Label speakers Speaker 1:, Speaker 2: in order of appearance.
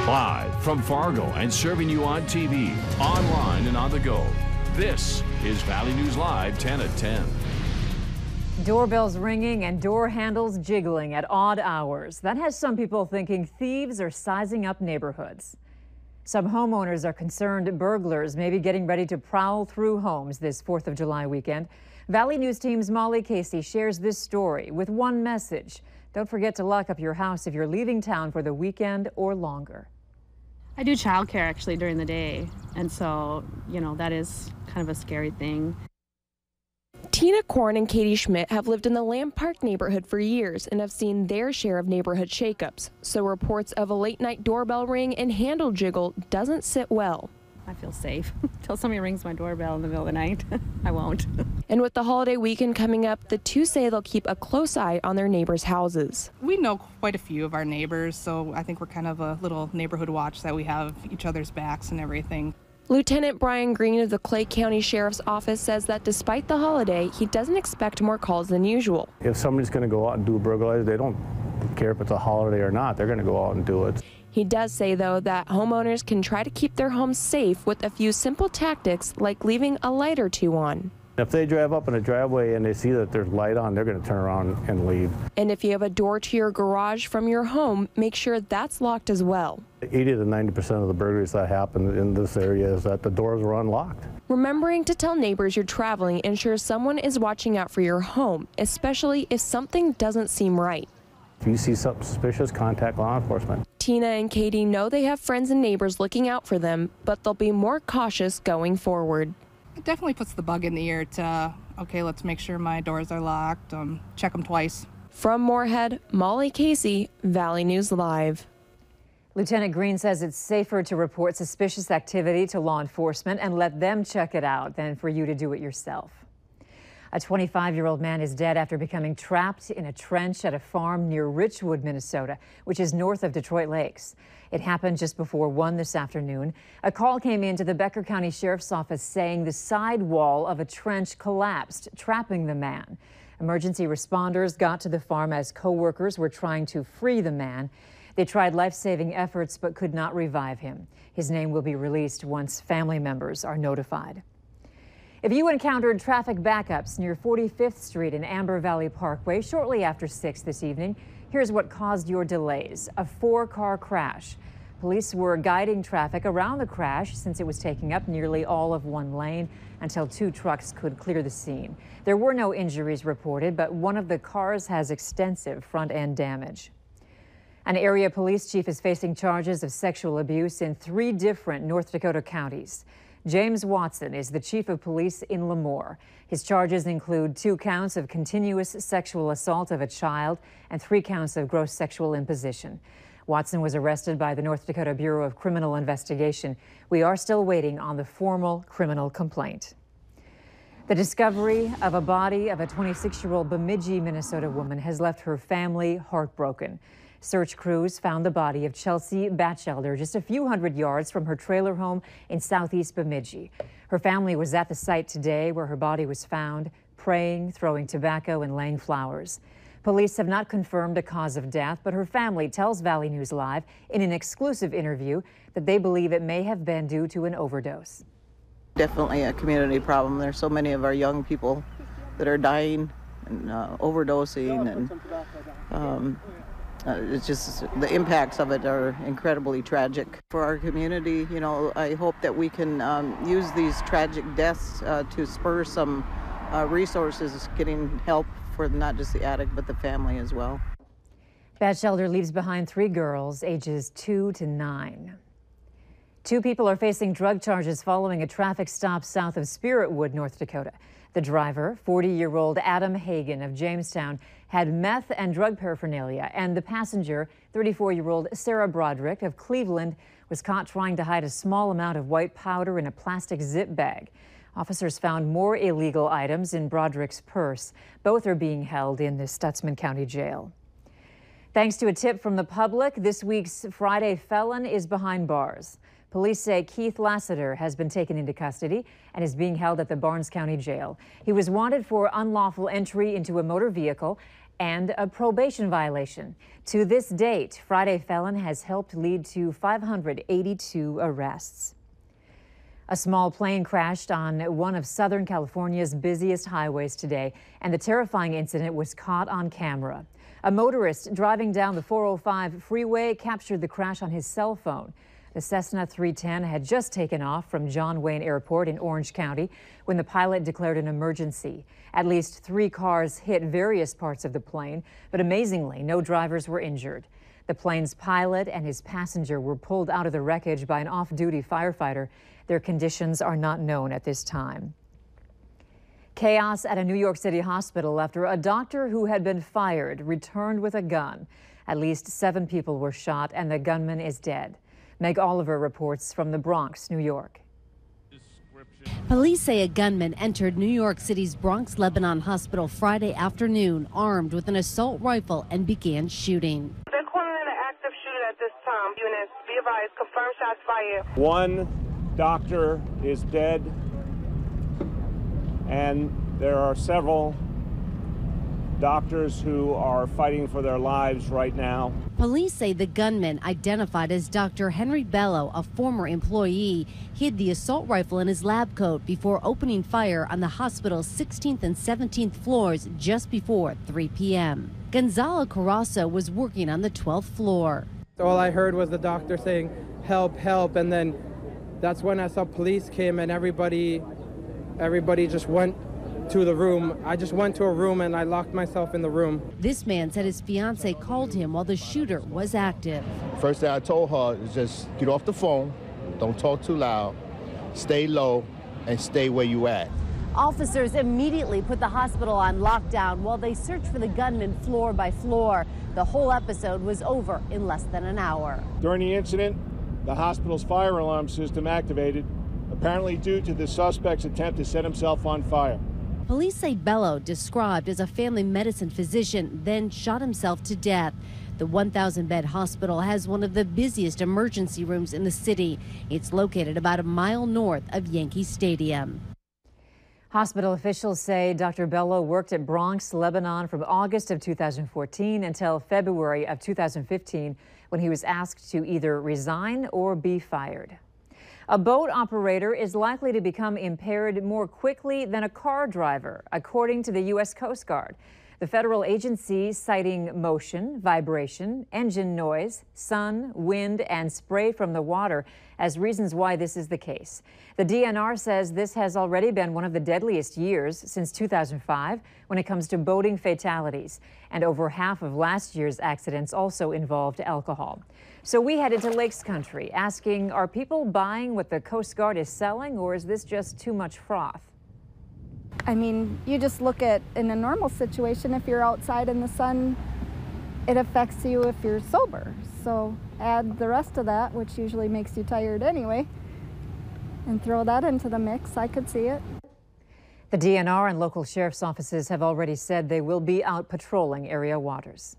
Speaker 1: Live from Fargo and serving you on TV, online and on the go. This is Valley News Live 10 at 10.
Speaker 2: Doorbells ringing and door handles jiggling at odd hours. That has some people thinking thieves are sizing up neighborhoods. Some homeowners are concerned burglars may be getting ready to prowl through homes this 4th of July weekend. Valley News Team's Molly Casey shares this story with one message. Don't forget to lock up your house if you're leaving town for the weekend or longer.
Speaker 3: I do childcare actually during the day, and so, that is kind of a scary thing.
Speaker 4: Tina Korn and Katie Schmidt have lived in the Lamb Park neighborhood for years and have seen their share of neighborhood shakeups. So reports of a late-night doorbell ring and handle jiggle doesn't sit well.
Speaker 3: I feel safe until somebody rings my doorbell in the middle of the night. I won't.
Speaker 4: And with the holiday weekend coming up, the two say they'll keep a close eye on their neighbors' houses.
Speaker 5: We know quite a few of our neighbors, so I think we're kind of a little neighborhood watch that we have each other's backs and everything.
Speaker 4: Lieutenant Brian Green of the Clay County Sheriff's Office says that despite the holiday, he doesn't expect more calls than usual.
Speaker 6: If somebody's going to go out and do a burglary, they don't care if it's a holiday or not. They're going to go out and do it.
Speaker 4: He does say, though, that homeowners can try to keep their homes safe with a few simple tactics like leaving a light or two on.
Speaker 6: If they drive up in a driveway and they see that there's light on, they're going to turn around and leave.
Speaker 4: And if you have a door to your garage from your home, make sure that's locked as well.
Speaker 6: 80 to 90% of the burglaries that happen in this area is that the doors were unlocked.
Speaker 4: Remembering to tell neighbors you're traveling ensures someone is watching out for your home, especially if something doesn't seem right.
Speaker 6: If you see something suspicious, contact law enforcement.
Speaker 4: Tina and Katie know they have friends and neighbors looking out for them, but they'll be more cautious going forward.
Speaker 5: It definitely puts the bug in the ear to, okay, let's make sure my doors are locked, check them twice.
Speaker 4: From Moorhead, Molly Casey, Valley News Live.
Speaker 2: Lieutenant Green says it's safer to report suspicious activity to law enforcement and let them check it out than for you to do it yourself. A 25-year-old man is dead after becoming trapped in a trench at a farm near Richwood, Minnesota, which is north of Detroit Lakes. It happened just before 1 this afternoon. A call came into the Becker County Sheriff's Office saying the side wall of a trench collapsed, trapping the man. Emergency responders got to the farm as co-workers were trying to free the man. They tried life-saving efforts but could not revive him. His name will be released once family members are notified. If you encountered traffic backups near 45th Street and Amber Valley Parkway shortly after 6 this evening, here's what caused your delays: a 4-car crash. Police were guiding traffic around the crash since it was taking up nearly all of one lane until 2 trucks could clear the scene. There were no injuries reported, but one of the cars has extensive front-end damage. An area police chief is facing charges of sexual abuse in 3 different North Dakota counties. James Watson is the chief of police in Lemoore. His charges include 2 counts of continuous sexual assault of a child and 3 counts of gross sexual imposition. Watson was arrested by the North Dakota Bureau of Criminal Investigation. We are still waiting on the formal criminal complaint. The discovery of a body of a 26-year-old Bemidji, Minnesota woman has left her family heartbroken. Search crews found the body of Chelsea Batchelder just a few hundred yards from her trailer home in southeast Bemidji. Her family was at the site today where her body was found, praying, throwing tobacco, and laying flowers. Police have not confirmed a cause of death, but her family tells Valley News Live in an exclusive interview that they believe it may have been due to an overdose.
Speaker 7: Definitely a community problem. There's so many of our young people that are dying and overdosing, and it's just the impacts of it are incredibly tragic for our community. I hope that we can use these tragic deaths to spur some resources, getting help for not just the addict but the family as well.
Speaker 2: Batchelder leaves behind 3 girls ages 2 to 9. 2 people are facing drug charges following a traffic stop south of Spiritwood, North Dakota. The driver, 40-year-old Adam Hagan of Jamestown, had meth and drug paraphernalia, and the passenger, 34-year-old Sarah Broderick of Cleveland, was caught trying to hide a small amount of white powder in a plastic zip bag. Officers found more illegal items in Broderick's purse. Both are being held in the Stutzman County Jail. Thanks to a tip from the public, this week's Friday felon is behind bars. Police say Keith Lassiter has been taken into custody and is being held at the Barnes County Jail. He was wanted for unlawful entry into a motor vehicle and a probation violation. To this date, Friday felon has helped lead to 582 arrests. A small plane crashed on one of Southern California's busiest highways today, and the terrifying incident was caught on camera. A motorist driving down the 405 freeway captured the crash on his cell phone. The Cessna 310 had just taken off from John Wayne Airport in Orange County when the pilot declared an emergency. At least 3 cars hit various parts of the plane, but amazingly, no drivers were injured. The plane's pilot and his passenger were pulled out of the wreckage by an off-duty firefighter. Their conditions are not known at this time. Chaos at a New York City hospital after a doctor who had been fired returned with a gun. At least 7 people were shot and the gunman is dead. Meg Oliver reports from the Bronx, New York.
Speaker 8: Police say a gunman entered New York City's Bronx Lebanon Hospital Friday afternoon armed with an assault rifle and began shooting.
Speaker 9: They're calling in an active shooter at this time. Units, be advised, confirmed shots fired.
Speaker 10: 1 doctor is dead, and there are several doctors who are fighting for their lives right now.
Speaker 8: Police say the gunman, identified as Dr. Henry Bello, a former employee, hid the assault rifle in his lab coat before opening fire on the hospital's 16th and 17th floors just before 3 p.m. Gonzalo Carrasso was working on the 12th floor.
Speaker 11: All I heard was the doctor saying, "Help, help," and then that's when I saw police came and everybody just went to the room. I just went to a room and I locked myself in the room.
Speaker 8: This man said his fiance called him while the shooter was active.
Speaker 12: First thing I told her is just get off the phone, don't talk too loud, stay low, and stay where you at.
Speaker 8: Officers immediately put the hospital on lockdown while they searched for the gunman floor by floor. The whole episode was over in less than an hour.
Speaker 10: During the incident, the hospital's fire alarm system activated, apparently due to the suspect's attempt to set himself on fire.
Speaker 8: Police say Bello, described as a family medicine physician, then shot himself to death. The 1,000-bed hospital has one of the busiest emergency rooms in the city. It's located about a mile north of Yankee Stadium.
Speaker 2: Hospital officials say Dr. Bello worked at Bronx, Lebanon from August of 2014 until February of 2015, when he was asked to either resign or be fired. A boat operator is likely to become impaired more quickly than a car driver, according to the U.S. Coast Guard. The federal agency citing motion, vibration, engine noise, sun, wind, and spray from the water as reasons why this is the case. The DNR says this has already been one of the deadliest years since 2005 when it comes to boating fatalities, and over half of last year's accidents also involved alcohol. So we head into Lakes Country asking, are people buying what the Coast Guard is selling, or is this just too much froth?
Speaker 13: I mean, you just look at, in a normal situation, if you're outside in the sun, it affects you if you're sober. So add the rest of that, which usually makes you tired anyway, and throw that into the mix. I could see it.
Speaker 2: The DNR and local sheriff's offices have already said they will be out patrolling area waters.